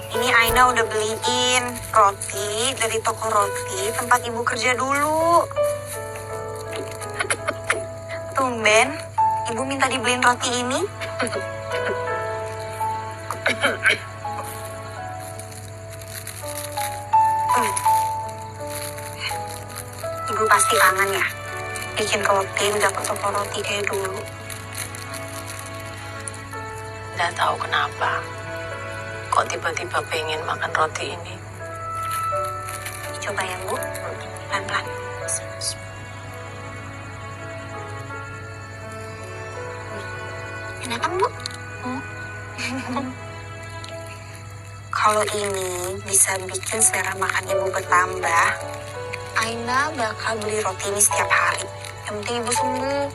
Ini Aina udah beliin roti dari toko roti tempat ibu kerja dulu. Tumben, ibu minta dibeliin roti ini. Ibu pasti kangen ya, bikin roti di dapur toko roti kayak dulu. Nggak tahu kenapa, kok tiba-tiba pengen makan roti ini. Coba ya Bu, pelan-pelan. Enak kan Bu? Kalau ini bisa bikin selera makan ibu bertambah, Aina bakal beli roti ini setiap hari. Yang penting ibu sembuh.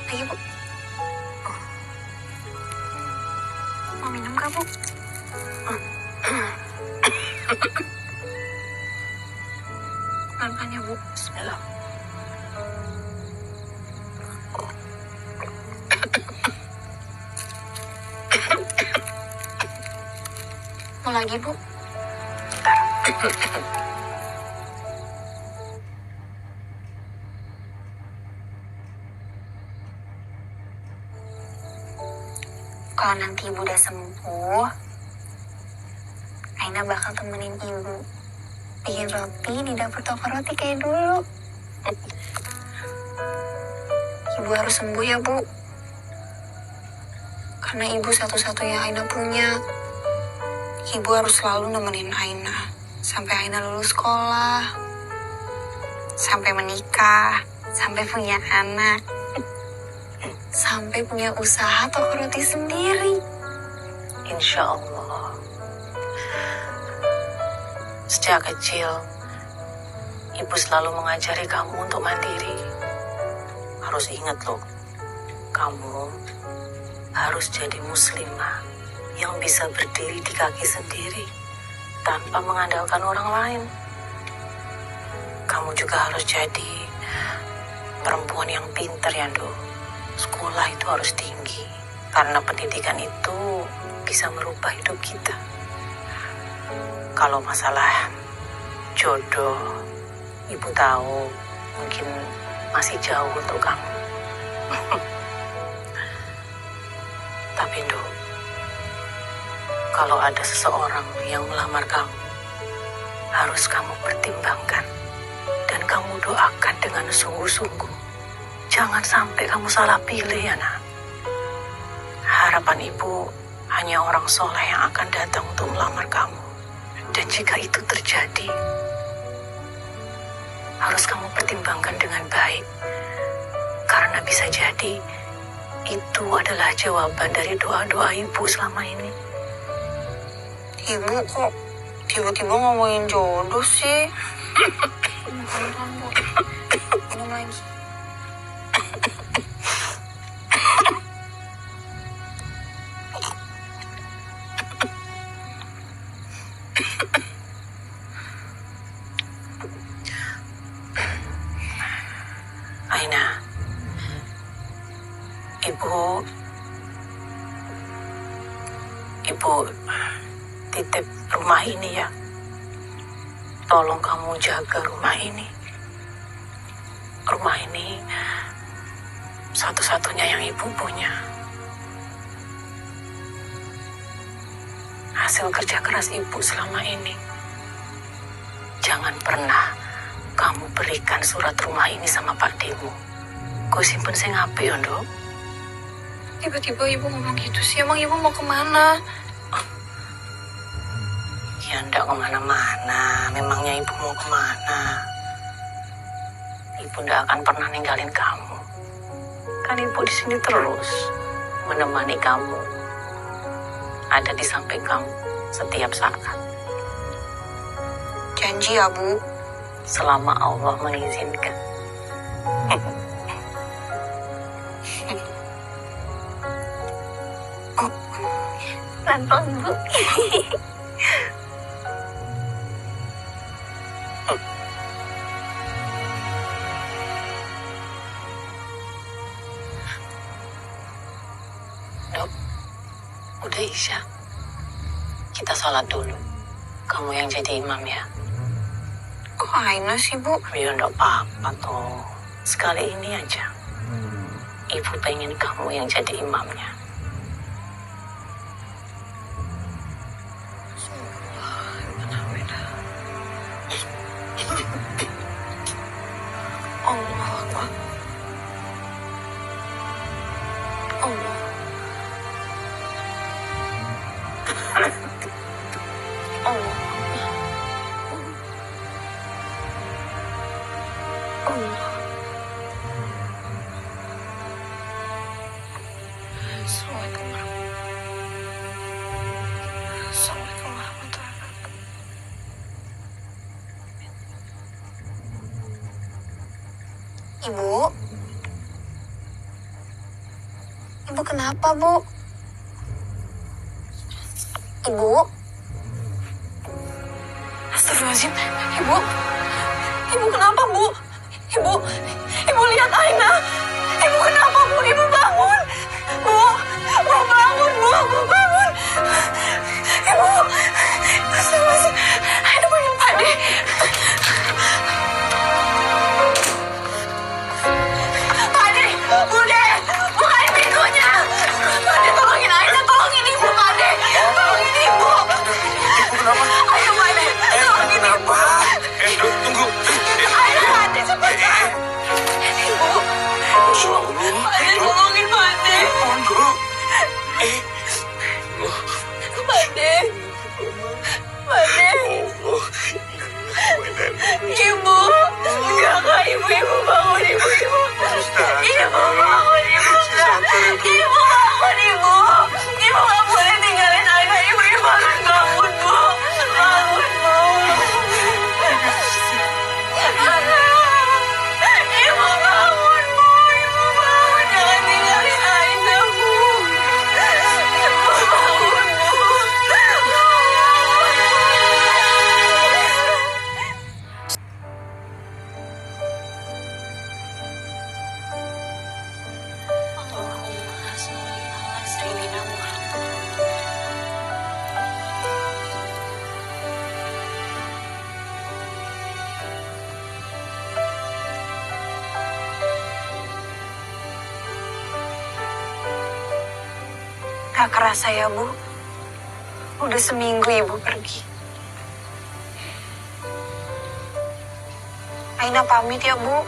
Lagi Bu. Mau minum gak Bu? Pelan-pelan ya Bu. Bismillah. Mau lagi Bu? Kalau nanti ibu udah sembuh, Aina bakal temenin ibu bikin roti di dapur toko roti kayak dulu. Ibu harus sembuh ya Bu, karena ibu satu-satunya Aina punya. Ibu harus selalu nemenin Aina sampai Aina lulus sekolah, sampai menikah, sampai punya anak, sampai punya usaha toko roti sendiri. Insya Allah. Sejak kecil, ibu selalu mengajari kamu untuk mandiri. Harus ingat loh, kamu harus jadi muslimah yang bisa berdiri di kaki sendiri tanpa mengandalkan orang lain. Kamu juga harus jadi perempuan yang pintar ya, Do. Sekolah itu harus tinggi, karena pendidikan itu bisa merubah hidup kita. Kalau masalah jodoh, ibu tahu mungkin masih jauh untuk kamu. Tapi Do, kalau ada seseorang yang melamar kamu, harus kamu pertimbangkan dan kamu doakan dengan sungguh-sungguh. Jangan sampai kamu salah pilih ya nak. Harapan ibu hanya orang soleh yang akan datang untuk melamar kamu. Dan jika itu terjadi, harus kamu pertimbangkan dengan baik. Karena bisa jadi itu adalah jawaban dari doa-doa ibu selama ini. Ibu kok tiba-tiba ngomongin jodoh sih? Pelan-pelan Bu, minum lagi. Aina, ibu titip rumah ini ya. Tolong kamu jaga rumah ini. Rumah ini satu-satunya yang ibu punya. Hasil kerja keras ibu selama ini. Jangan pernah kamu berikan surat rumah ini sama Pak Demu. Kau simpen sing apik ya, Nduk. Tiba-tiba ibu ngomong gitu sih, emang ibu mau kemana? Ya ndak kemana-mana. Memangnya ibu mau kemana? Ibu ndak akan pernah ninggalin kamu. Kan ibu di sini terus menemani kamu, ada di samping kamu setiap saat. Janji ya Bu. Selama Allah mengizinkan. Pelan-pelan Bu. Dok, udah Isya. Kita sholat dulu. Kamu yang jadi imam ya. Kok Aina sih, Bu? Ya enggak apa-apa toh. Sekali ini aja. Ibu pengen kamu yang jadi imamnya. Allah Akbar. Allah. Allah. Allah. Assalamualaikum warahmatullahi wabarakatuh. Ibu? Ibu kenapa, Bu? Ibu? Astagfirullahaladzim. Ibu? Ibu kenapa, Bu? Ibu lihat Aina. Ibu kenapa, Bu? Ibu bangun. Bu bangun, Bu bangun. Ibu. Astagfirullahaladzim. Aina panggil Pak De. Pak De, Bude, bukain pintunya. Pak De, tolongin Aina, tolongin Ibu, Pak De. Tolongin Ibu. Ayo, Pak De, tolongin Ibu. Tunggu. Aina, Pak De, cepetan. Ibu. Masya Allah. Pak De, tolongin Pak De. Mohon dulu. Pak De. Pak De. Allah. Ibu. Enggak, Ibu bangun, Ibu. Ibu bangun, Ibu. Ibu bangun, Ibu. Ibu nggak boleh tinggalin Aina. Ibu harus bangun, Bu. Bangun, Bu. Ibu bangun, Bu. Ibu bangun. Jangan tinggalin Aina, Bu. Ibu bangun, Bu. Allahumma sholli ala sayyidina Muhammad. Gak kerasa ya, Bu. Udah seminggu Ibu pergi. Aina pamit ya, Bu.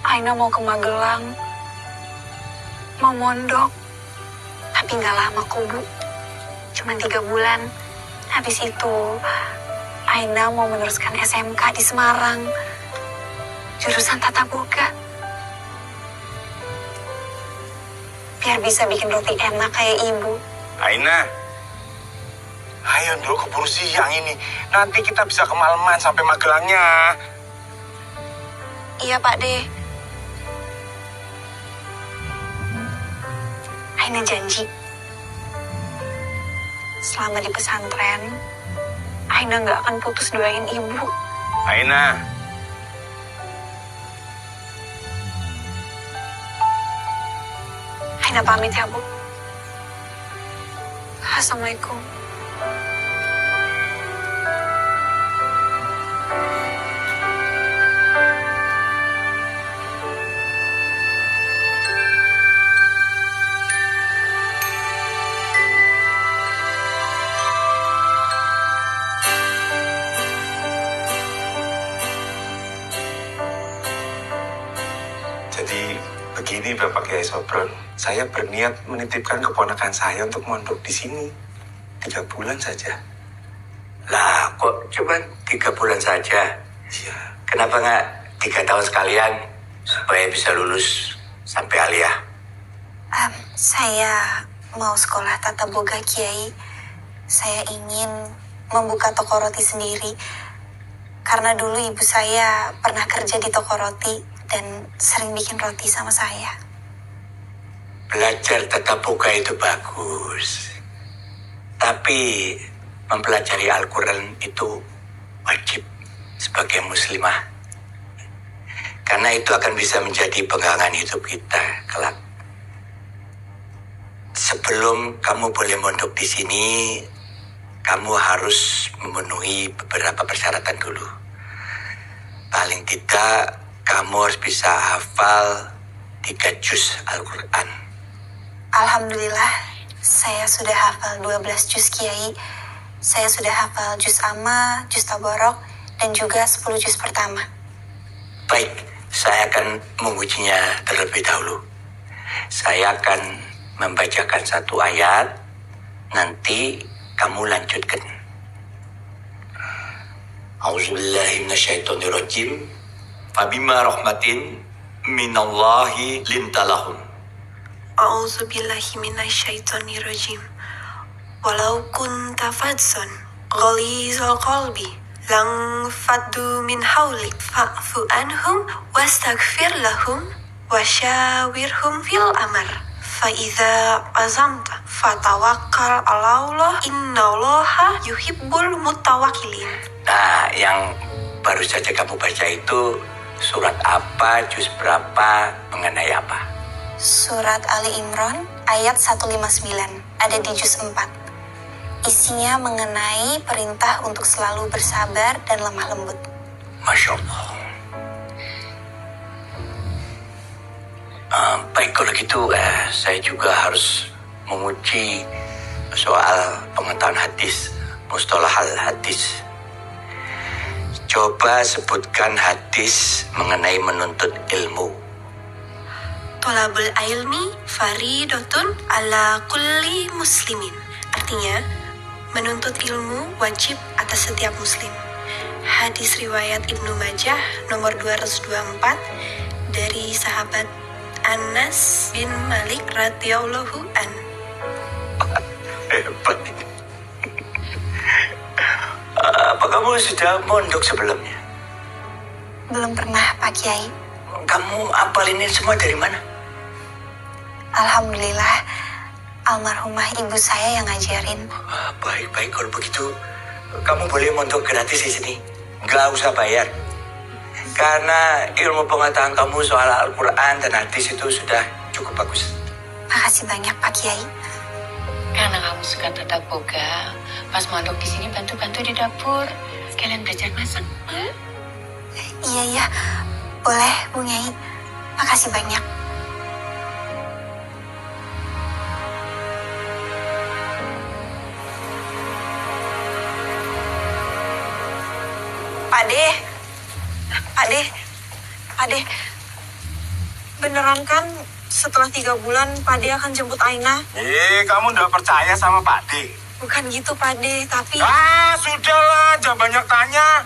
Aina mau ke Magelang. Mau mondok. Tapi gak lama kok, Bu. Cuma 3 bulan. Habis itu, Aina mau meneruskan SMK di Semarang. Jurusan Tata Boga. Biar bisa bikin roti enak kayak Ibu. Aina. Ayo dulu keburu siang ini. Nanti kita bisa kemalaman sampai Magelangnya. Iya, Pak De. Aina janji. Selama di pesantren, Aina gak akan putus doain Ibu. Aina. Aina pamit ya, Bu. Assalamualaikum. Jadi begini Bapak Kiai Sopron, saya berniat menitipkan keponakan saya untuk mondok di sini 3 bulan saja. Lah kok cuma 3 bulan saja? Iya. Kenapa nggak 3 tahun sekalian supaya bisa lulus sampai aliyah? Saya mau sekolah Tata Boga, Kiai. Saya ingin membuka toko roti sendiri. Karena dulu ibu saya pernah kerja di toko roti dan sering bikin roti sama saya. Belajar tatap muka itu bagus. Tapi mempelajari Al-Quran itu wajib sebagai muslimah. Karena itu akan bisa menjadi pegangan hidup kita kelak. Sebelum sebelum kamu boleh mondok di sini, kamu harus memenuhi beberapa persyaratan dulu. Paling tidak, kamu harus bisa hafal 3 juz Al-Quran. Alhamdulillah, saya sudah hafal 12 juz Kiai. Saya sudah hafal juz Amma, juz Tabarok, dan juga 10 juz pertama. Baik, saya akan mengujinya terlebih dahulu. Saya akan membacakan 1 ayat, nanti kamu lanjutkan. A'udzubillahi minasyaitonirrajim. Fabima rahmatin minallahi lintalahum. A'udzubillahi minasyaitonirrajim. Walau kunta fadson ghalizal qalbi lang faddu min hawlik fa'fu anhum wastaghfir lahum wasyawirhum fil amr fa'idha azamta fatawakkal ala Allah innallaha yuhibbul mutawakkilin. Nah, yang baru saja kamu baca itu surat apa, juz berapa, mengenai apa? Surat Ali Imran ayat 159, ada di juz 4. Isinya mengenai perintah untuk selalu bersabar dan lemah lembut. Masya Allah. Baik, kalau gitu saya juga harus menguji soal pengetahuan hadis, mustalahal hadis. Coba sebutkan hadis mengenai menuntut ilmu. Tolabul ilmi faridotun ala kulli muslimin. Artinya, menuntut ilmu wajib atas setiap muslim. Hadis riwayat Ibnu Majah nomor 224 dari sahabat Anas bin Malik radhiyallahu an. Hebat. Apa kamu sudah mondok sebelumnya? Belum pernah, Pak Kiai. Kamu hafal ini semua dari mana? Alhamdulillah, almarhumah ibu saya yang ngajarin. Baik, kalau begitu kamu boleh mondok gratis di sini. Nggak usah bayar. Karena ilmu pengetahuan kamu soal Al-Quran dan hadis itu sudah cukup bagus. Makasih banyak, Pak Kiai. Karena kamu suka tetap boga, pas mondok di sini bantu-bantu di dapur. Sekalian belajar masak. Iya, boleh, Bu Nyai. Makasih banyak. Pade, beneran kan setelah 3 bulan Pade akan jemput Aina? Kamu nggak percaya sama Pak D? Bukan gitu, Pade, tapi... Sudahlah, jangan banyak tanya.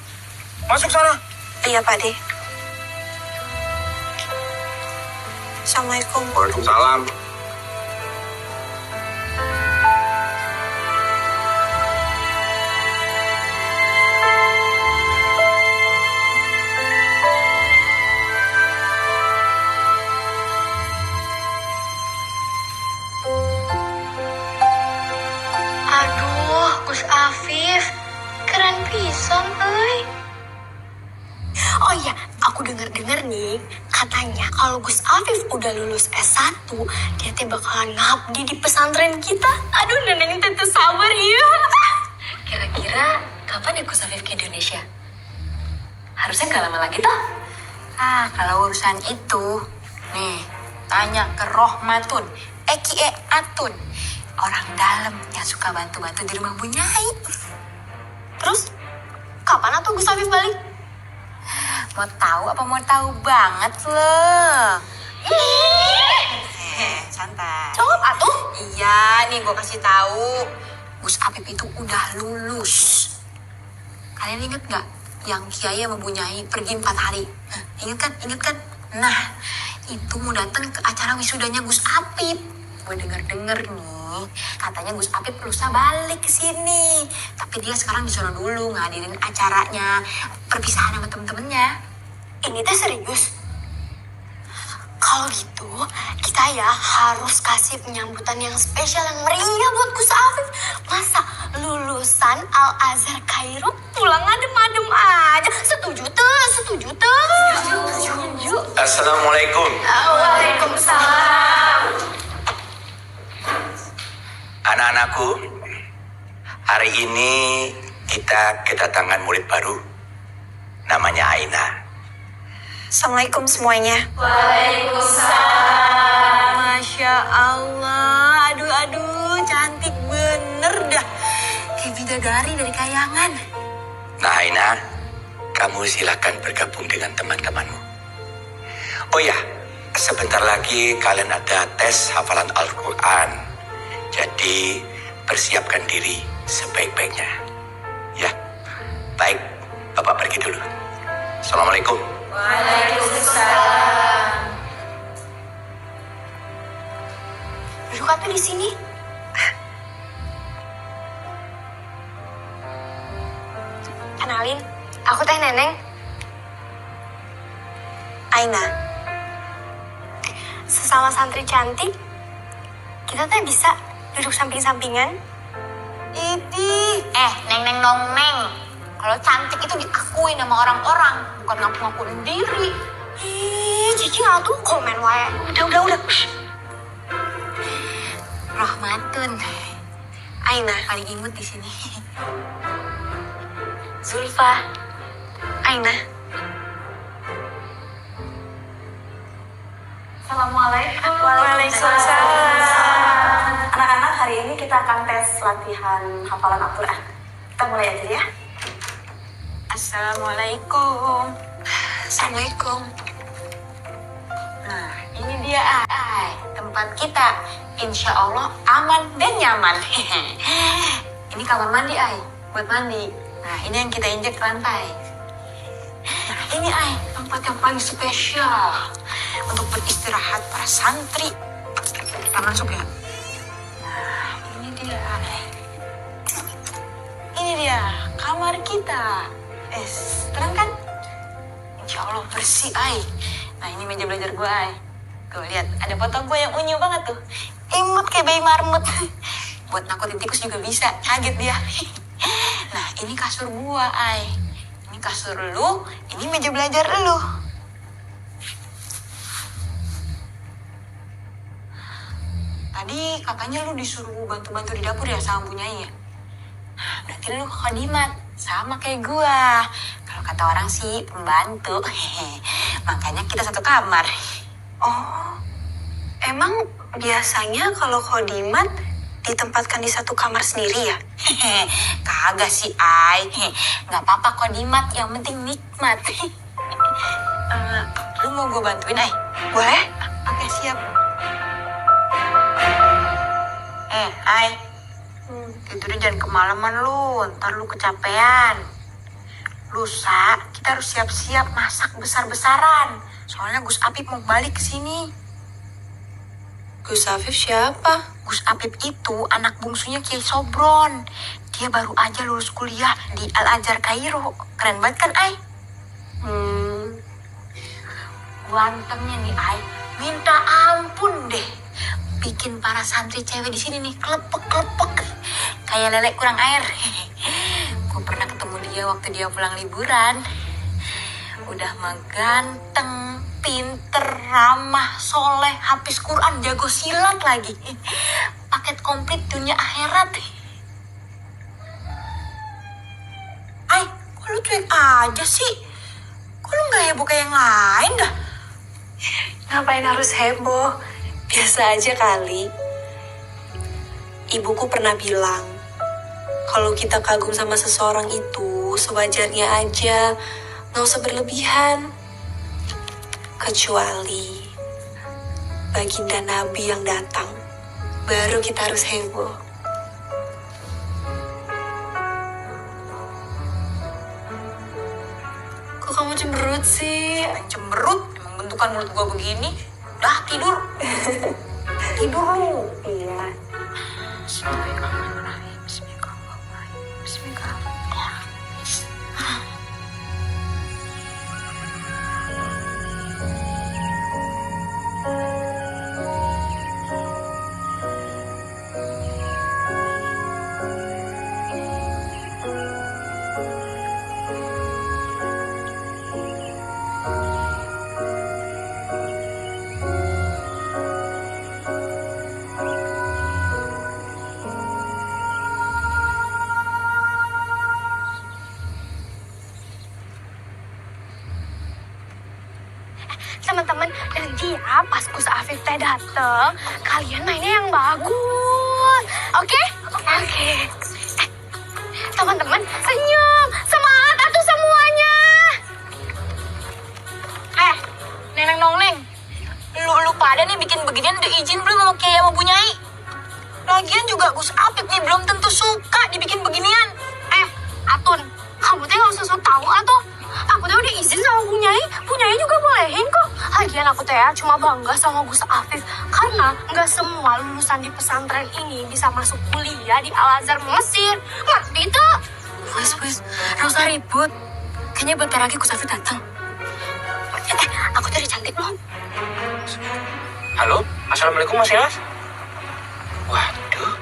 Masuk sana. Iya, Pade. Assalamualaikum. Waalaikumsalam. Aduh, Gus Afif, keren pisan, euy. Oh iya, aku dengar-dengar nih, katanya kalau Gus Afif udah lulus S1, dia teh bakalan ngabdi di pesantren kita. Aduh, nenek teh sabar ya. Kira-kira kapan ya Gus Afif ke Indonesia? Harusnya nggak lama lagi toh? Kalau urusan itu, nih, tanya ke Rohmatun, Eki Atun, orang dalam yang suka bantu-bantu di rumah Bu Nyai. Terus, kapan atuh Gus Afif balik? Mau tahu apa mau tahu banget loh? Santai. Jawab atuh. Iya, nih gue kasih tahu. Gus Afif itu udah lulus. Kalian inget nggak yang Kiai sama Bu Nyai pergi 4 hari? Ingat kan? Nah, itu mau datang ke acara wisudanya Gus Afif. Gue denger nih, katanya Gus Afif lusa balik ke sini. Tapi dia sekarang di sana dulu ngadirin acaranya, perpisahan sama temen-temennya. Ini teh serius. Kalau gitu, kita ya harus kasih penyambutan yang spesial, yang meriah buat Gus Afif. Masa lulusan Al-Azhar Kairo pulang adem-adem aja? Setuju tuh. Setuju. Assalamualaikum. Waalaikumsalam. Anak-anakku, hari ini kita kedatangan murid baru. Namanya Aina. Assalamualaikum semuanya. Masya Allah, aduh, cantik bener dah. Kayak bidadari dari kayangan. Nah Aina, kamu silakan bergabung dengan teman-temanmu. Oh ya, sebentar lagi kalian ada tes hafalan Al-Quran. Jadi persiapkan diri sebaik-baiknya. Ya, baik, Bapak pergi dulu. Assalamualaikum. Duduk apa di sini? Kenalin, aku teh Neneng. Aina. Sesama santri cantik, kita teh bisa duduk samping-sampingan. Neng nong neng. Kalau cantik itu diakui sama orang-orang, bukan ngaku-ngakuin diri. Cici nggak tuh komen wae. Udah. Rahmatun. Aina. Paling imut di sini. Zulfa. Aina. Assalamualaikum. Waalaikumsalam. Anak-anak, hari ini kita akan tes latihan hafalan Al-Quran. Kita mulai aja ya. Assalamualaikum. Assalamualaikum. Nah, ini dia tempat kita. Insya Allah aman dan nyaman. Ini kamar mandi buat mandi. Nah, ini yang kita injek ke lantai. Nah, ini tempat yang paling spesial untuk beristirahat para santri. Kita masuk ya. Nah, ini dia Ini dia kamar kita. Tenang kan? Insya Allah bersih Nah, ini meja belajar gue Tuh lihat, ada foto gue yang unyu banget tuh. Imut kayak bayi marmut. Buat nakutin tikus juga bisa, kaget dia. Nah, ini kasur gue Ini kasur lu, ini meja belajar lu. Tadi katanya lu disuruh bantu-bantu di dapur ya sama punyai ya? Nah, berarti lu khodimat, sama kayak gua. Kalau kata orang sih pembantu. Makanya kita satu kamar. Oh, emang biasanya kalau khodimat ditempatkan di satu kamar sendiri ya? Kagak sih, Nggak apa-apa khodimat, yang penting nikmat. Lu mau gua bantuin, Boleh? Oke, siap. Tidurnya jangan kemalaman lu, ntar lu kecapean. Lusa, kita harus siap-siap masak besar-besaran. Soalnya Gus Apip mau balik ke sini. Gus Afif siapa? Gus Apip itu anak bungsunya Kiai Sobron. Dia baru aja lulus kuliah di Al-Azhar Kairo. Keren banget kan, Gantengnya nih, minta ampun deh. Bikin para santri cewek di sini nih kelepek-kelepek. Kayak lele kurang air. Gue pernah ketemu dia waktu dia pulang liburan. Udah mah ganteng, pinter, ramah, soleh, habis Quran, jago silat lagi. Paket komplit dunia akhirat. Kok lu cuek aja sih? Kok lu gak heboh kayak yang lain dah? Ngapain harus heboh? Biasa aja kali. Ibuku pernah bilang, kalau kita kagum sama seseorang itu sewajarnya aja, gak usah berlebihan. Kecuali baginda Nabi yang datang, baru kita harus heboh. Kok kamu cemberut sih? Cemberut, emang bentukan mulut gua begini. Dah tidur. Tidur lu. Iya. Bismillahirrahmanirrahim. Bismillahirrahmanirrahim. Bismillahirrahmanirrahim. Afif teh dateng, kalian mainnya yang bagus. Oke? Oke. Teman-teman, senyum. Semangat atuh semuanya. Neneng Nongneng, lu pada nih bikin beginian udah izin belum sama Kiai sama Bu Nyai? Lagian juga Gus Apip nih belum tentu suka dibikin beginian. Atun, kamu teh nggak usah sok tahu atuh. Aku teh udah izin sama Bu Nyai juga bolehin kok. Lagian aku teh cuma bangga sama Gus Afif karena nggak semua lulusan di pesantren ini bisa masuk kuliah di Al-Azhar Mesir. Ngerti tuh? Wes, gak usah ribut. Kayaknya bentar lagi Gus Afif datang. Aku tadi cantik loh. Halo, assalamualaikum Mas Elas. Waduh,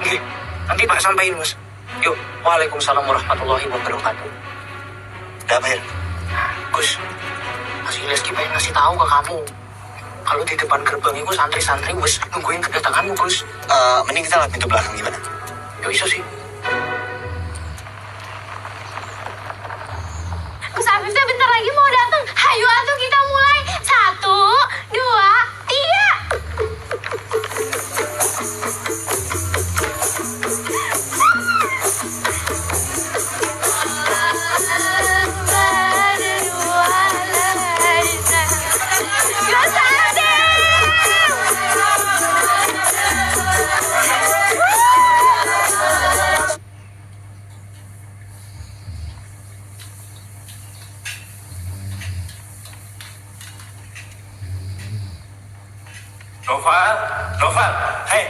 Nggih, nanti Pak sampaikan Mas. Yuk, waalaikumsalam warahmatullahi wabarakatuh. Udah, Mer. Gus, Mas Ilyas pengen ngasih tahu ke kamu kalau di depan gerbang itu santri-santri wis nungguin kedatanganmu, Gus. Mending kita lewat pintu belakang gimana? Yo iso sih. Gus Afif teh bentar lagi mau datang. Hayu atuh kita mulai. 1, 2, 3. Noval, hei,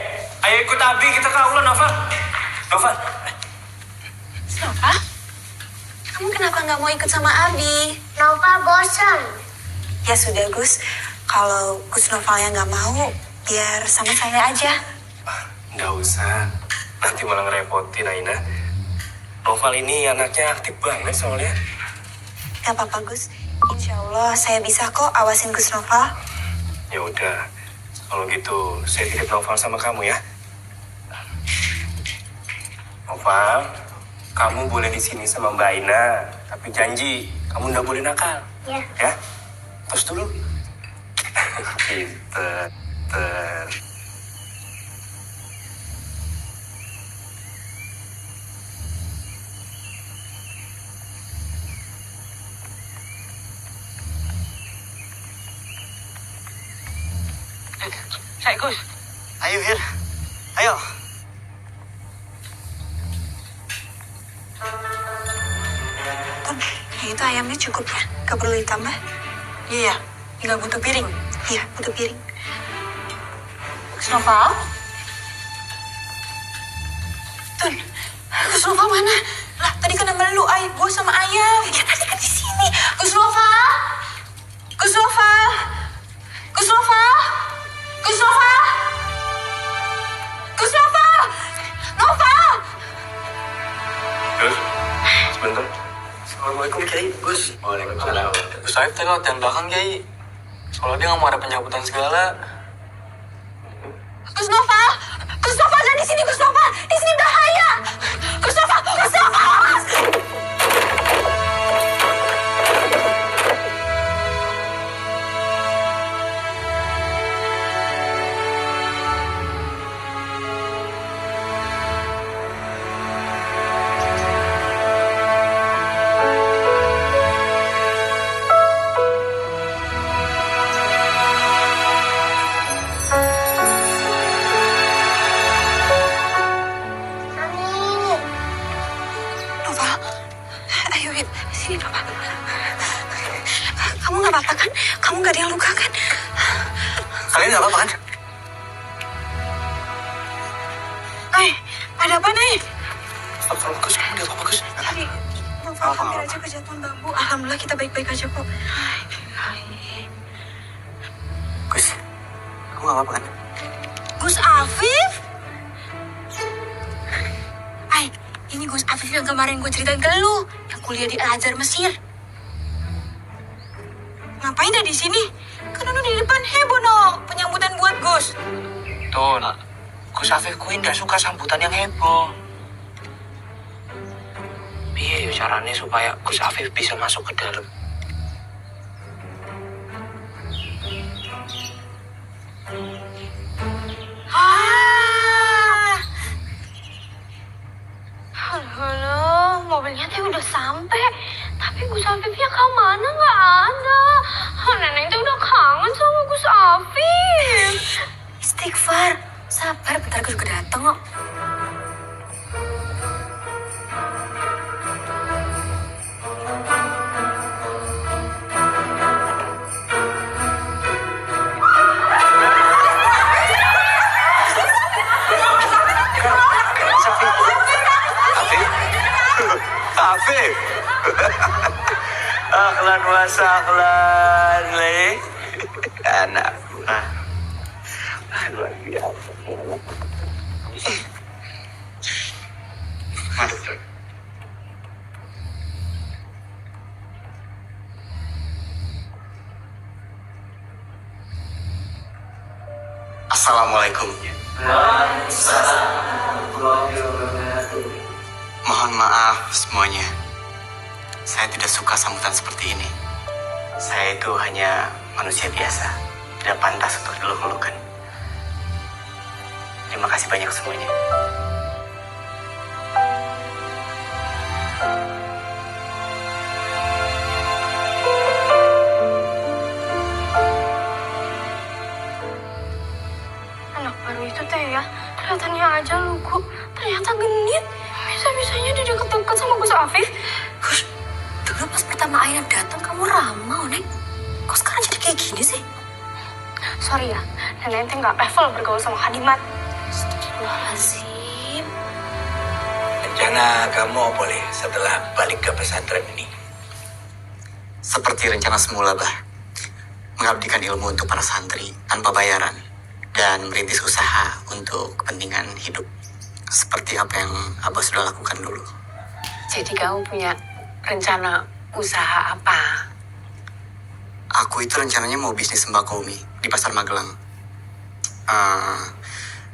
ayo ikut Abi kita ke aula Noval. Noval, Nova, kamu kenapa nggak mau ikut sama Abi? Nova bosan. Ya sudah Gus, kalau Gus Novalnya nggak mau, biar sama saya aja. Nggak usah, nanti malah ngerepotin Aina. Noval ini anaknya aktif banget soalnya. Gak apa-apa Gus, insya Allah saya bisa kok awasin Gus Noval. Ya udah, kalau gitu saya titip Noval sama kamu ya. Noval, kamu boleh di sini sama Mbak Aina, tapi janji kamu nggak boleh nakal. Ya. Ya, terus dulu. Pinter. saya Gus. Ayo, Hir. Ayo. Ton, ya itu ayamnya cukup ya, gak perlu ditambah. Iya, tinggal butuh piring. Iya, butuh piring. Gus Noval? Ton, Gus Noval mana? Lah, tadi kan nama lu, gue sama ayam. Ya tadi kan di sini. Gus Noval? Gus Noval? Gus Noval? Gus Noval? Gus Noval? Noval? Gus, sebentar. Assalamualaikum, Kiai. Gus. Waalaikumsalam. Gus Saif tadi latihan belakang, Kiai. Soalnya dia nggak mau ada penyambutan segala. Gus Noval? Gus Noval jangan di sini, Gus Noval. Di sini bahaya. Gus Noval, Gus Noval. Noval, ayo Wit, sini Papa. Kamu gak apa-apa kan? Kamu gak ada yang luka kan? Kalian nggak apa-apa kan? Ada apa nih? Stop, Gus. Kamu udah apa, Gus? Tadi Noval hampir aja kejatuhan bambu. Alhamdulillah kita baik-baik aja kok. Gus, kamu nggak apa-apa kan? Gus Afif? Ini Gus Afif yang kemarin gue ceritain ke lu, yang kuliah di Al-Azhar Mesir. Ngapain dah di sini? Kan lu di depan heboh no, penyambutan buat Gus. Tuh, Gus Afif kuwi nggak suka sambutan yang heboh. Piye ya caranya supaya Gus Afif bisa masuk ke dalam? Halo, mobilnya teh udah sampai. Tapi Gus Afifnya kemana? Nggak ada. Neneng teh udah kangen sama Gus Afif. Istighfar. Sabar, bentar gue juga dateng kok. Afif. Ahlan wa sahlan, Le. Anak. Luar biasa. Masuk. Assalamualaikum. Mohon maaf semuanya. Saya tidak suka sambutan seperti ini. Saya itu hanya manusia biasa, tidak pantas untuk diluk-lukan. Terima kasih banyak semuanya. Anak baru itu teh ya, kelihatannya aja lugu, ternyata genit. Bisa-bisanya dia deket-deket sama Gus Afif. Gus, dulu pas pertama Aina datang kamu ramah, Neng. Kok sekarang jadi kayak gini sih? Sorry ya, Nenek teh nggak level bergaul sama Hadimat. Astagfirullahaladzim. Rencana kamu boleh setelah balik ke pesantren ini? Seperti rencana semula, Bah. Mengabdikan ilmu untuk para santri tanpa bayaran. Dan merintis usaha untuk kepentingan hidup. Seperti apa yang Abah sudah lakukan dulu. Jadi kamu punya rencana usaha apa? Aku itu rencananya mau bisnis sembako Umi di Pasar Magelang.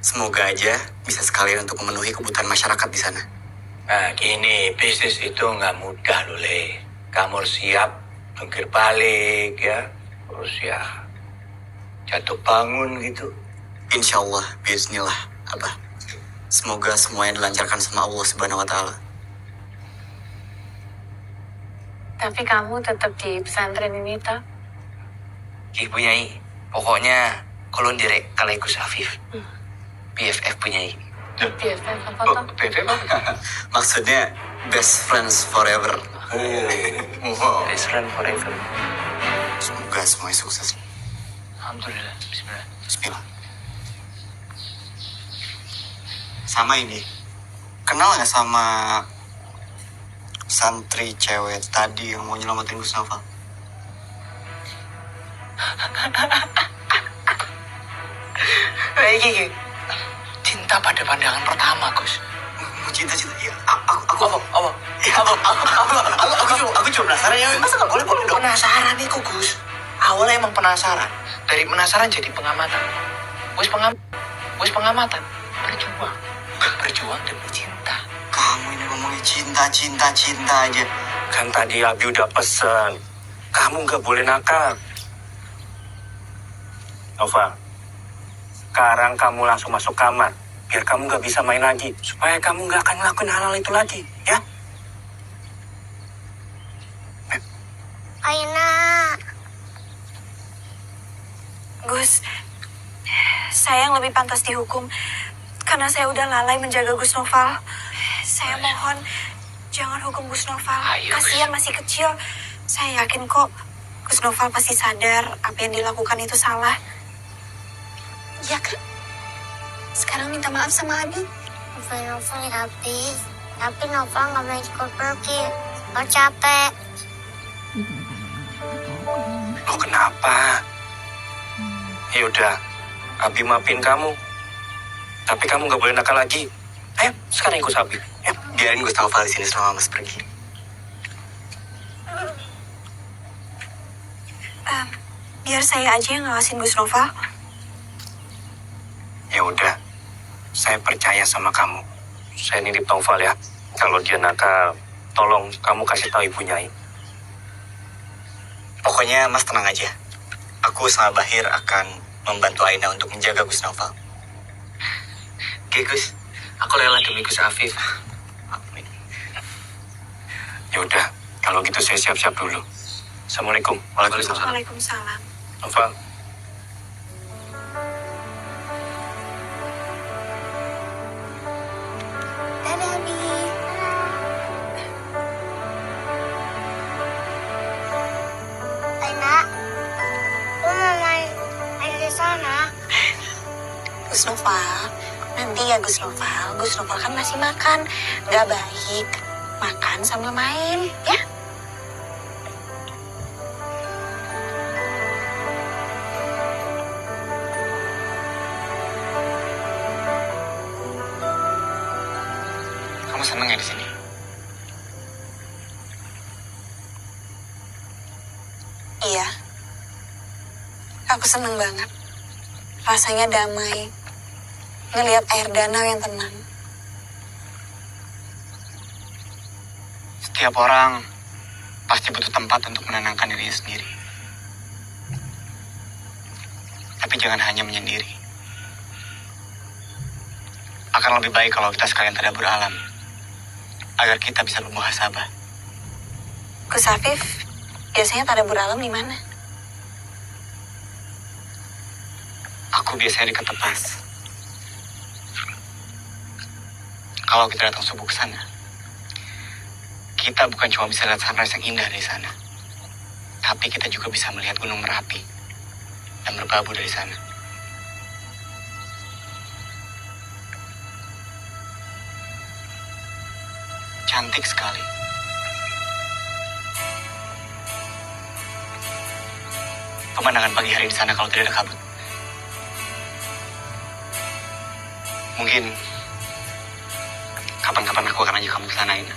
Semoga aja bisa sekalian untuk memenuhi kebutuhan masyarakat di sana. Nah, gini, bisnis itu nggak mudah loh, Le. Kamu harus siap jungkir balik ya, terus ya jatuh bangun gitu. Insya Allah, bismillah, Abah. Semoga semuanya dilancarkan sama Allah Subhanahu Wa Taala. Tapi kamu tetap di pesantren ini toh? Ibu Nyai, pokoknya kalau direk kalau Gus Afif, BFF punyai. BFF apa toh? BFF apa? Maksudnya best friends forever. Wow. Best friend forever. Semoga semuanya sukses. Alhamdulillah. Bismillah. Bismillah. Sama ini, kenal nggak sama santri cewek tadi yang mau nyelamatin Gus Noval? Iki, cinta pada pandangan pertama, Gus. Cinta-cinta, ya. Aku cuma penasaran ya. Masa nggak boleh dong? Penasaran nih, Gus. Awalnya emang penasaran. Dari penasaran jadi pengamatan. Wis pengamatan. Berjuang demi cinta. Kamu ini ngomongin cinta aja. Kan tadi Abi udah pesen, kamu nggak boleh nakal. Nova, sekarang kamu langsung masuk kamar, biar kamu nggak bisa main lagi, supaya kamu nggak akan ngelakuin hal-hal itu lagi, ya? Aina. Gus, saya yang lebih pantas dihukum karena saya udah lalai menjaga Gus Noval. Saya mohon jangan hukum Gus Noval. Ayo, Kasihan masih kecil. Saya yakin kok Gus Noval pasti sadar apa yang dilakukan itu salah. Ya kan? Sekarang minta maaf sama Abi. Novel habis. Tapi Novel nggak boleh ikut pergi. Novel capek. Lo kenapa? Ya udah, Abi maafin kamu. Tapi kamu nggak boleh nakal lagi. Ayo, sekarang ikut Abi. Ya. Biarin Gus Noval di sini selama Mas pergi. Biar saya aja yang ngawasin Gus Noval. Ya udah, saya percaya sama kamu. Saya nitip Noval ya. Kalau dia nakal, tolong kamu kasih tahu Ibu Nyai. Pokoknya Mas tenang aja. Aku sama Bahir akan membantu Aina untuk menjaga Gus Novel. Oke Gus, aku rela demi Gus Afif. Amin. Ya udah, kalau gitu saya siap-siap dulu. Assalamualaikum. Waalaikumsalam. Waalaikumsalam. Novel. Dadah, Bi. Aina, lu mau main di sana? Gus Noval, nanti ya Gus Noval. Gus Noval kan masih makan. Gak baik makan sambil main, ya? Kamu seneng ya di sini? Iya. Aku seneng banget. Rasanya damai. Ngelihat air danau yang tenang. Setiap orang pasti butuh tempat untuk menenangkan dirinya sendiri. Tapi jangan hanya menyendiri. Akan lebih baik kalau kita sekalian tadabbur alam, agar kita bisa bermuhasabah. Gus Afif, biasanya tadabbur alam di mana? Aku biasanya di Ketepas. Kalau kita datang subuh ke sana, kita bukan cuma bisa lihat sunrise yang indah dari sana, tapi kita juga bisa melihat Gunung Merapi dan berbabu dari sana. Cantik sekali. Pemandangan pagi hari di sana kalau tidak ada kabut. Mungkin kapan-kapan aku akan ajak kamu ke sana, Ina.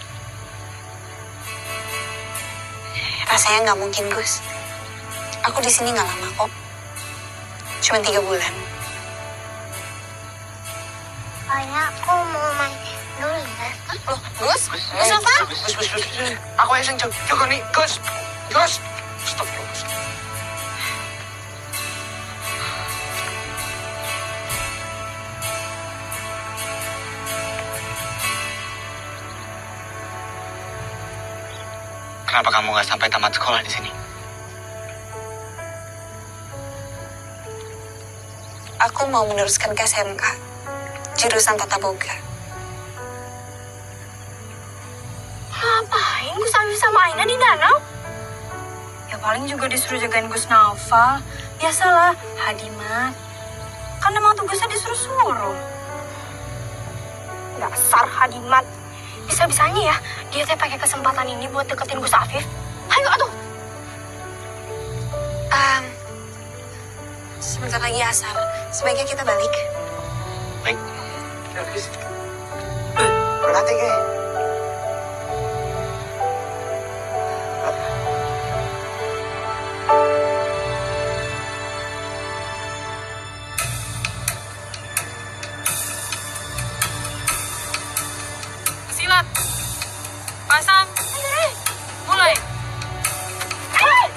Rasanya nggak mungkin, Gus. Aku di sini nggak lama kok. Cuma 3 bulan. Aina, aku mau main dulu ya. Loh, Gus? Gus Noval? Gus. Aku yang jago nih, Gus. Stop, Gus. Kenapa kamu nggak sampai tamat sekolah di sini? Aku mau meneruskan ke SMK. Jurusan Tata Boga. Ngapain Gus Afif sama Aina di danau? Ya paling juga disuruh jagain Gus Noval. Biasalah, Hadimat. Kan emang tugasnya disuruh-suruh. Dasar Hadimat. Bisa-bisanya ya, dia teh pakai kesempatan ini buat deketin Gus Afif. Ayo atuh. Sebentar lagi asar. Sebaiknya kita balik. Baik. Berarti, Ge. Silat. Pasang. Mulai. Silat.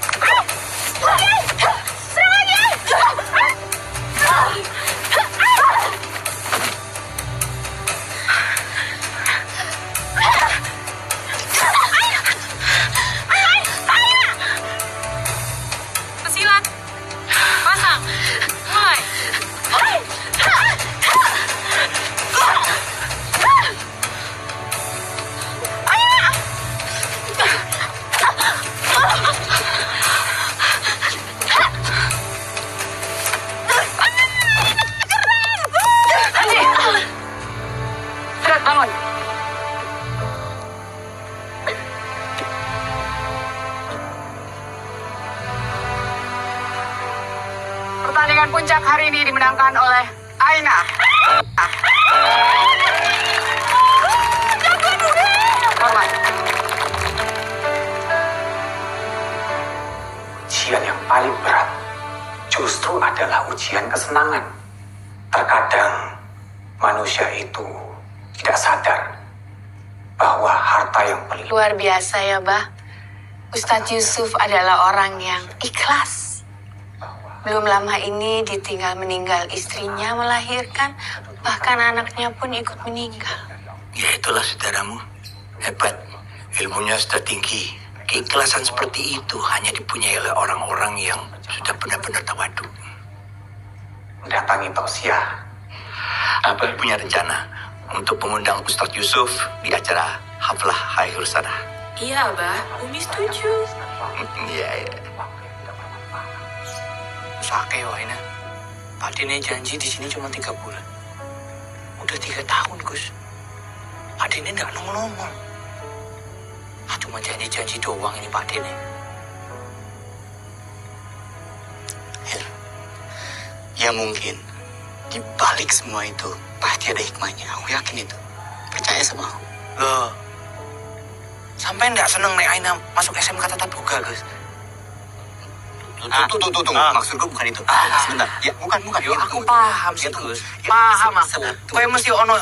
Pasang. Mulai. Berat bangun. Pertandingan puncak hari ini dimenangkan oleh Aina. Hormat. Ujian yang paling berat justru adalah ujian kesenangan. Terkadang manusia itu tidak sadar bahwa harta yang paling Luar biasa ya, Bah. Ustadz Yusuf adalah orang yang ikhlas. bahwa Belum lama ini ditinggal meninggal istrinya melahirkan, bahkan anaknya pun ikut meninggal. Ya itulah saudaramu. Hebat. Ilmunya sudah tinggi. Keikhlasan seperti itu hanya dipunyai oleh orang-orang yang sudah benar-benar tawadu. Mendatangi tausiah. Abah punya rencana untuk mengundang Ustadz Yusuf di acara Haflah Hairul Sana. Iya, Abah. Umi setuju. Iya. Sake Waina. Pak Dene janji di sini cuma 3 bulan. Udah 3 tahun, Gus. Pak Dene nggak nongol-nongol. Cuma janji-janji doang ini Pak Dene. Ya mungkin di balik semua itu pasti ada hikmahnya. Aku yakin itu. Percaya sama aku. Loh, sampai nggak seneng nek Aina masuk SMK Tatap Muka, Gus? Tunggu. Maksudku bukan itu. Sebentar. Ya, bukan. Yo, aku paham sih, Gus. Paham aku. Kowe mesti ono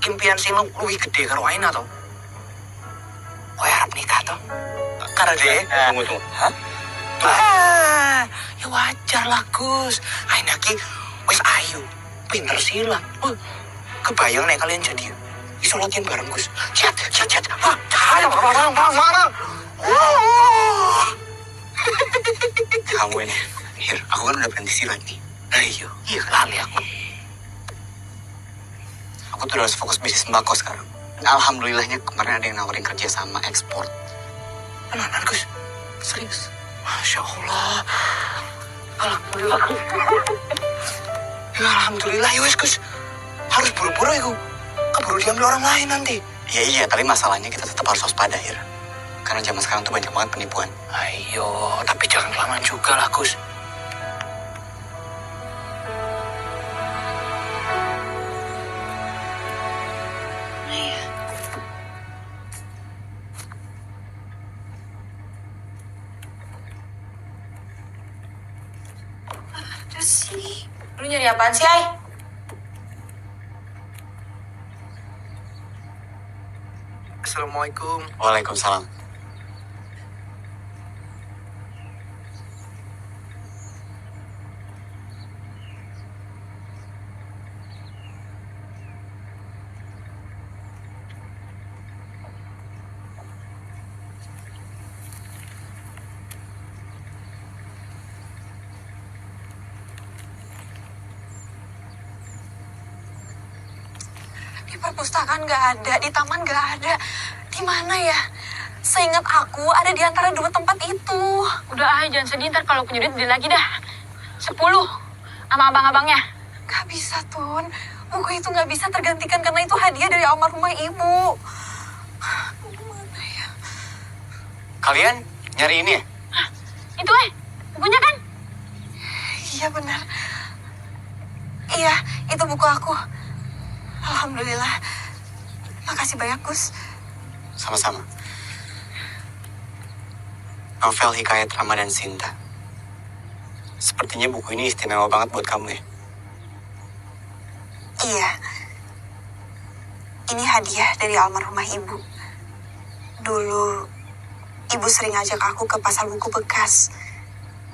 impian sing luwih gede karo Aina to. Kowe harap nikah to? Karo dhek. Tunggu. Hah? Ya wajar lah, Gus. Aina ki wis ayu, pinter silat. Kebayang nek kalian jadi iso latihan bareng, Gus. Chat. Bang. Kamu ini, Hir, aku kan udah berhenti silat nih. Iya, lali aku. Aku tuh harus fokus bisnis sembako sekarang. Alhamdulillahnya kemarin ada yang nawarin kerja sama ekspor. Beneran, Gus? Serius? Masya Allah. Alhamdulillah. Ya Alhamdulillah, ya wes, Gus. Harus buru-buru ya, keburu diambil orang lain nanti. Ya iya, tapi masalahnya kita tetap harus waspada, Hir. Karena zaman sekarang tuh banyak banget penipuan. Ayo, tapi jangan kelamaan juga lah, Gus. Lu nyari apaan sih, Ay? Assalamualaikum. Waalaikumsalam. Di perpustakaan nggak ada, di taman nggak ada. Di mana ya? Seingat aku ada di antara 2 tempat itu. Udah, Ay, jangan sedih. Ntar kalau punya duit beli lagi dah. 10 sama abang-abangnya. Gak bisa, Tun. Buku itu nggak bisa tergantikan karena itu hadiah dari almarhumah ibu. Gimana ya? Kalian nyari ini ya? Itu, Ay, bukunya kan? Iya benar. Iya, itu buku aku. Alhamdulillah. Makasih banyak, Gus. Sama-sama. Novel Hikayat Ramadan Sinta. Sepertinya buku ini istimewa banget buat kamu ya? Iya. Ini hadiah dari almarhumah ibu. Dulu, ibu sering ajak aku ke pasar buku bekas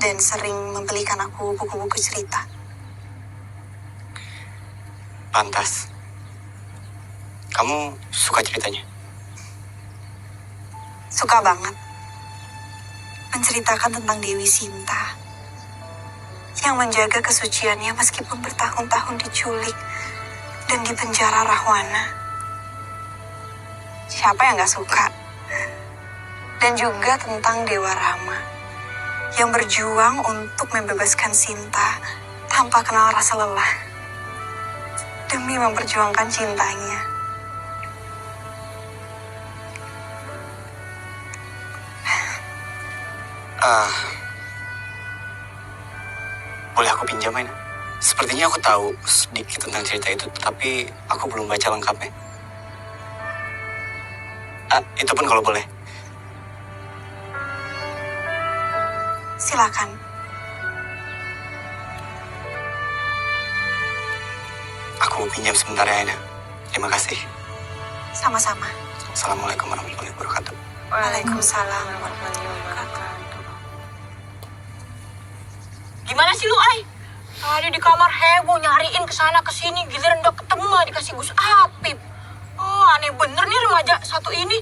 dan sering membelikan aku buku-buku cerita. Pantas. Kamu suka ceritanya? Suka banget. Menceritakan tentang Dewi Sinta yang menjaga kesuciannya meskipun bertahun-tahun diculik dan dipenjara Rahwana. Siapa yang gak suka? Dan juga tentang Dewa Rama yang berjuang untuk membebaskan Sinta tanpa kenal rasa lelah demi memperjuangkan cintanya. Boleh aku pinjam, Aina? Sepertinya aku tahu sedikit tentang cerita itu, tapi aku belum baca lengkapnya. Itu pun kalau boleh. Silakan. Aku mau pinjam sebentar ya, Aina. Terima kasih. Sama-sama. Assalamualaikum warahmatullahi wabarakatuh. Waalaikumsalam warahmatullahi wabarakatuh. Gimana sih lu, Ay? Tadi di kamar heboh nyariin kesana kesini, giliran udah ketemu malah dikasih Gus Apip. Oh, aneh bener nih remaja satu ini.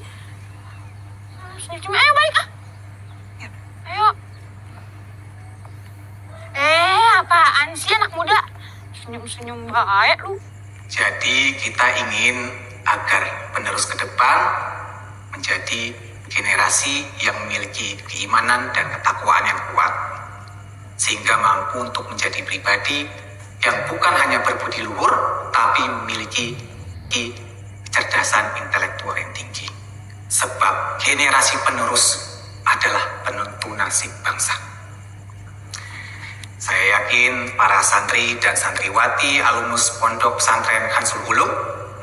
Senyum, ayo balik ah. Ayo. Apaan sih anak muda? Senyum-senyum baik lu. Jadi kita ingin agar penerus ke depan menjadi generasi yang memiliki keimanan dan ketakwaan yang kuat, sehingga mampu untuk menjadi pribadi yang bukan hanya berbudi luhur, tapi memiliki kecerdasan intelektual yang tinggi. Sebab generasi penerus adalah penentu nasib bangsa. Saya yakin para santri dan santriwati alumnus Pondok Pesantren Khansul Ulum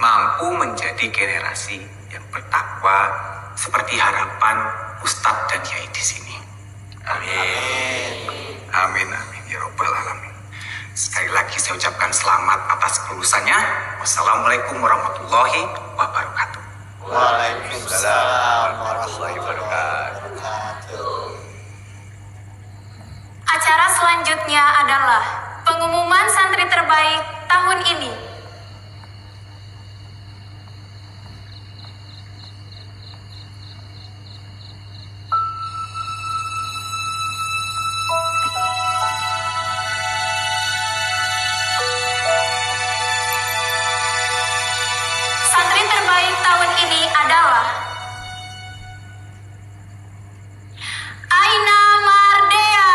mampu menjadi generasi yang bertakwa seperti harapan Ustadz dan Kiai di sini. Amin. Amin, amin, ya Rabbal Alamin. Sekali lagi saya ucapkan selamat atas kelulusannya. Wassalamualaikum warahmatullahi wabarakatuh. Waalaikumsalam warahmatullahi wabarakatuh. Acara selanjutnya adalah pengumuman santri terbaik tahun ini. Santri terbaik tahun ini adalah Aina Mardea.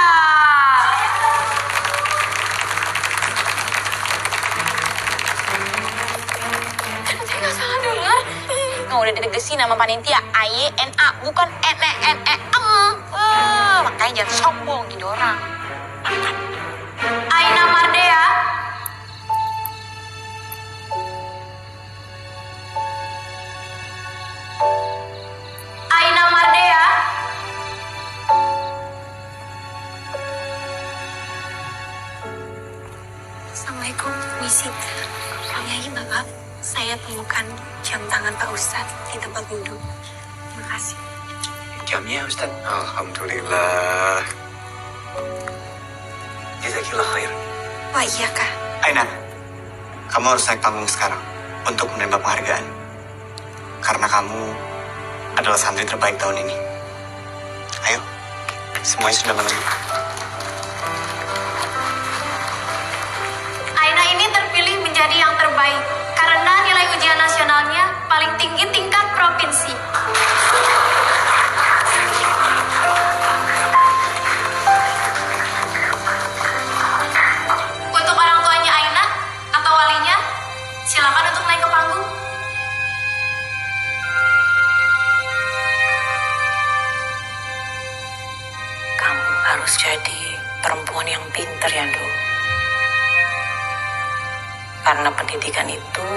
Saya nggak salah dengar. Nggak udah ditegesin nama panitia AYNA bukan NNE. Makanya jangan sombong jadi orang. Aina Mardea. Aina Mardea. Assalamualaikum, misi. Yai, maaf, saya temukan jam tangan Pak Ustadz di tempat wudhu. Terima kasih. Jamnya Ustaz. Alhamdulillah. Jazakillah khair. Wah iya kak. Aina, kamu harus naik panggung sekarang untuk menerima penghargaan. Karena kamu adalah santri terbaik tahun ini. Ayo, semuanya sudah menunggu. Aina ini terpilih menjadi yang terbaik karena nilai ujian nasionalnya paling tinggi tingkat provinsi. Untuk orang tuanya Aina atau walinya, silakan untuk naik ke panggung. Kamu harus jadi perempuan yang pintar ya, Do. Karena pendidikan itu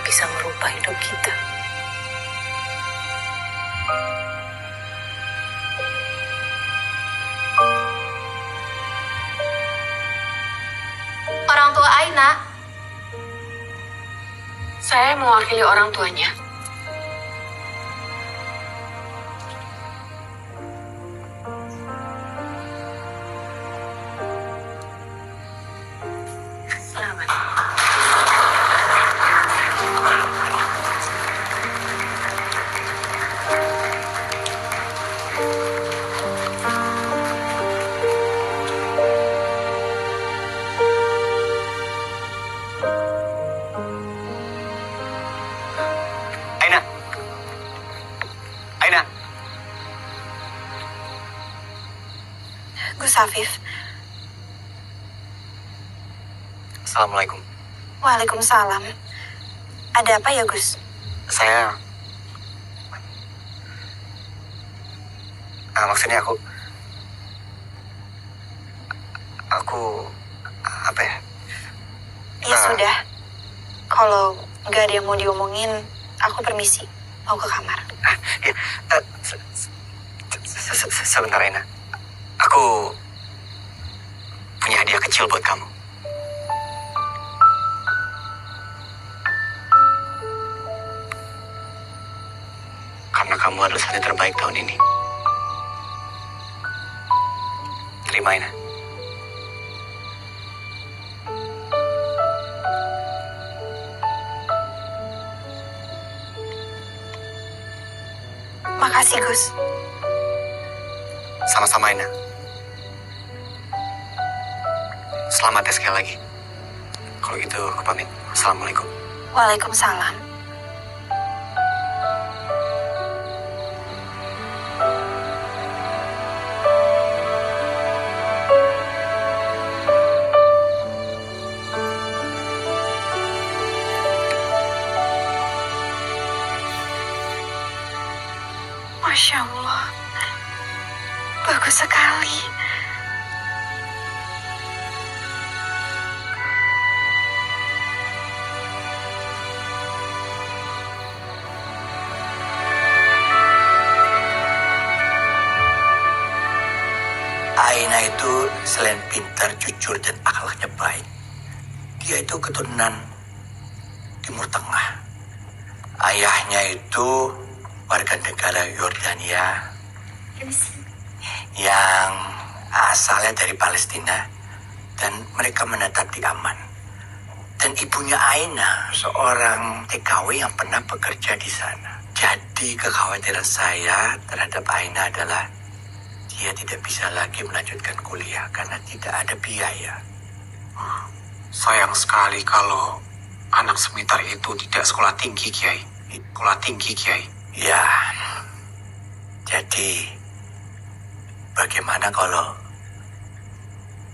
bisa merubah hidup kita. Orang tua Aina, Saya mewakili orang tuanya. Selamat. Aina. Aina. Gus Afif. Assalamualaikum. Waalaikumsalam. Ada apa ya Gus? Saya... maksudnya aku... apa ya? Ya sudah. Kalau nggak ada yang mau diomongin, aku permisi. Mau ke kamar. Ya, sebentar Aina. Aku punya hadiah kecil buat kamu. Karena kamu adalah santri terbaik tahun ini. Terima Aina. Makasih, Gus. Sama-sama, Aina. Selamat ya sekali lagi. Kalau gitu, aku pamit. Assalamualaikum. Waalaikumsalam. Masya Allah, bagus sekali. Aina itu selain pintar, jujur, dan akhlaknya baik, dia itu keturunan Timur Tengah. Ayahnya itu warga negara Yordania yang asalnya dari Palestina, dan mereka menetap di Amman. Dan ibunya Aina seorang TKW yang pernah bekerja di sana. Jadi kekhawatiran saya terhadap Aina adalah dia tidak bisa lagi melanjutkan kuliah karena tidak ada biaya. Sayang sekali kalau anak semintar itu tidak sekolah tinggi, Kiai. Sekolah tinggi, Kiai. Ya, jadi bagaimana kalau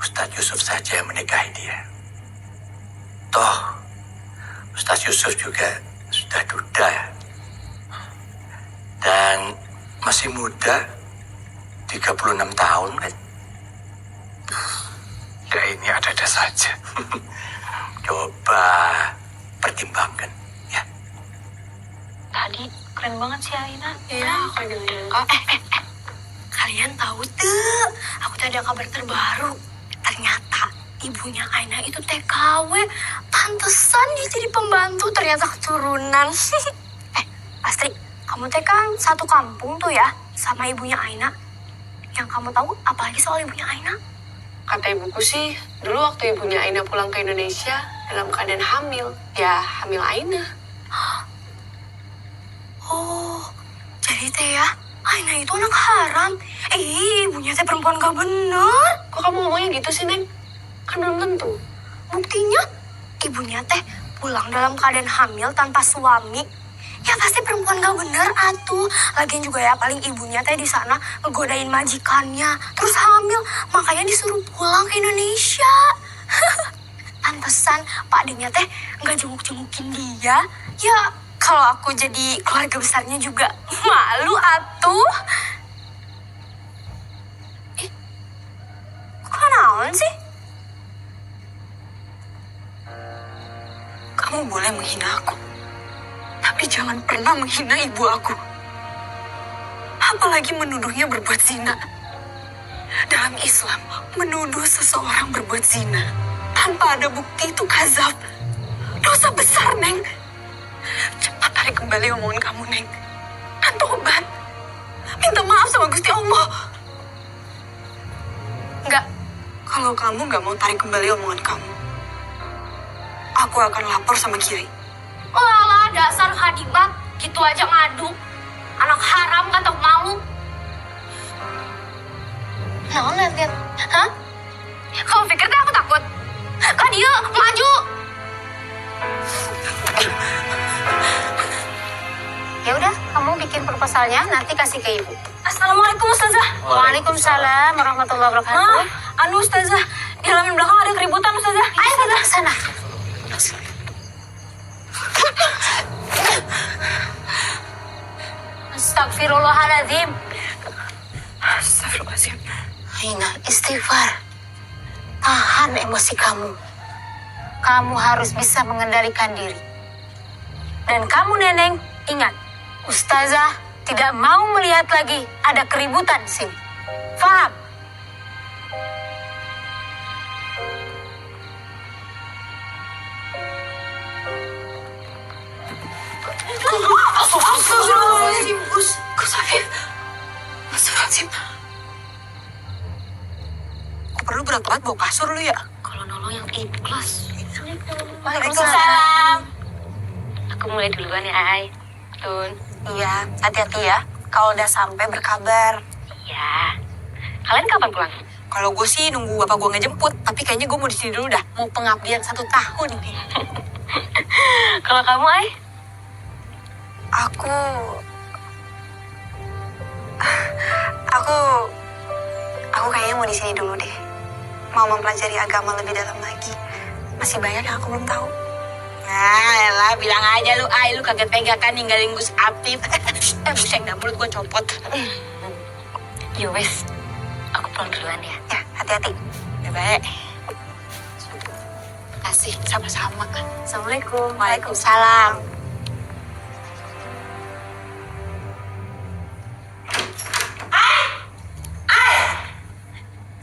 Ustadz Yusuf saja yang menikahi dia? Toh, Ustadz Yusuf juga sudah duda dan masih muda, 36 tahun kan? Ya ini ada-ada saja. Coba pertimbangkan, ya. Tadi keren banget sih Aina. Iya, aku juga nyangka. Kalian tahu tuh, aku tadi ada kabar terbaru. Ternyata ibunya Aina itu TKW. Pantesan dia jadi pembantu, ternyata keturunan. Astri, kamu teh kan satu kampung tuh ya sama ibunya Aina. Yang kamu tahu apalagi soal ibunya Aina? Kata ibuku sih, dulu waktu ibunya Aina pulang ke Indonesia dalam keadaan hamil. Ya, hamil Aina. Oh, jadi teh ya, Aina itu anak haram. Ibunya teh perempuan gak bener. Kok kamu ngomongnya gitu sih, Neng? Kan belum tentu. Buktinya, ibunya teh pulang dalam keadaan hamil tanpa suami. Ya pasti perempuan gak bener atuh. Lagian juga ya paling ibunya teh di sana ngegodain majikannya. Terus hamil, makanya disuruh pulang ke Indonesia. Pantesan Pak Denya teh nggak jenguk-jengukin dia. Ya kalau aku jadi keluarga besarnya juga malu atuh. Kok naon sih? Kamu boleh menghina aku. Tapi jangan pernah menghina ibu aku. Apalagi menuduhnya berbuat zina. Dalam Islam, menuduh seseorang berbuat zina tanpa ada bukti itu kazab. Dosa besar, Neng. Cepat tarik kembali omongan kamu, Neng. Dan tobat. Minta maaf sama Gusti Allah. Enggak. Kalau kamu nggak mau tarik kembali omongan kamu, aku akan lapor sama Kiai. Walah, dasar Hadibat, gitu aja ngadu. Anak haram gak tau malu. Nah, lihat. Hah? Kamu pikir kan aku takut? Kak dia, maju. Ya udah, kamu bikin proposalnya, nanti kasih ke ibu. Assalamualaikum Ustazah. Waalaikumsalam warahmatullahi wabarakatuh. Anu Ustazah, di halaman belakang ada keributan Ustazah. Ayo kita ke sana. Astagfirullahaladzim. Astagfirullahaladzim. Aina, istighfar. Tahan emosi kamu. Kamu harus bisa mengendalikan diri. Dan kamu, Neneng, ingat, Ustazah tidak mau melihat lagi ada keributan di sini. Faham? Astagfirullahaladzim, Gus Afif. Astagfirullahaladzim. Kok perlu berat banget bawa kasur lu ya? Kalau nolong yang ikhlas. Waalaikumsalam. Aku mulai duluan ya, Ay. Tun. Iya, hati-hati ya. Kalau udah sampai berkabar. Ya. Kalian kapan pulang? Kalau gue sih nunggu bapak gue ngejemput, tapi kayaknya gue mau di sini dulu dah. Mau pengabdian 1 tahun ini. Kalau kamu, Ai? Aku kayaknya mau di sini dulu deh. Mau mempelajari agama lebih dalam lagi. Masih banyak yang aku belum tahu. Nah, elah, bilang aja lu, Ai, lu kaget tega kan ninggalin Gus Apip. Buset, dah mulut gue copot. Yo wes, aku pulang duluan ya. Ya, hati-hati. Baik. Kasih, sama-sama. Assalamualaikum. Waalaikumsalam.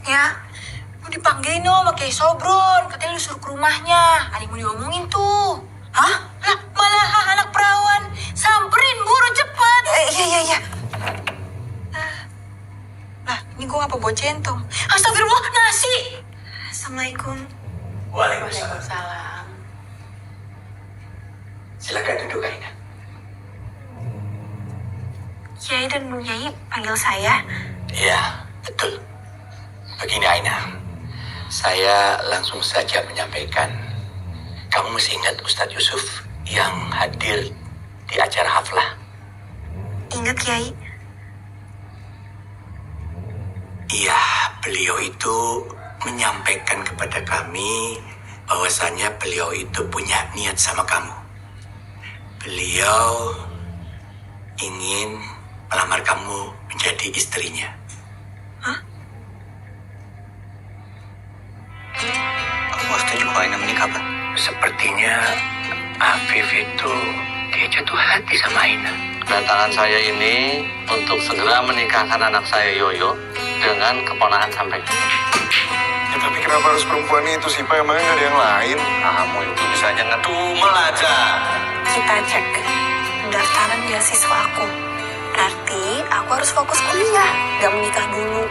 Ya, Lu dipanggilin dong sama Kiai Sobron. Katanya lu suruh ke rumahnya. Ada yang mau diomongin tuh. hah? Lah, malah anak perawan. Samperin, buru cepet. Iya. Lah, ini gue apa bawa centong? Astagfirullah, nasi. Assalamualaikum. Waalaikumsalam. Silakan duduk, Aina. Kiai dan Bu Nyai panggil saya. Iya, betul. Begini Aina, saya langsung saja menyampaikan. Kamu masih ingat Ustadz Yusuf yang hadir di acara haflah? Ingat, Kiai? Iya, beliau itu menyampaikan kepada kami bahwasanya beliau itu punya niat sama kamu. Beliau ingin melamar kamu menjadi istrinya. Kamu setuju kalau Aina menikah, Pak? Sepertinya Afif itu dia jatuh hati sama Aina. Kedatangan saya ini untuk segera menikahkan anak saya Yoyo dengan keponakan sampai. Ya tapi kenapa harus perempuan itu sih Pak? Emangnya nggak ada yang lain? Kamu itu bisanya ngedumel aja. Kita cek pendaftaran beasiswa aku. Berarti aku harus fokus kuliah, gak menikah dulu.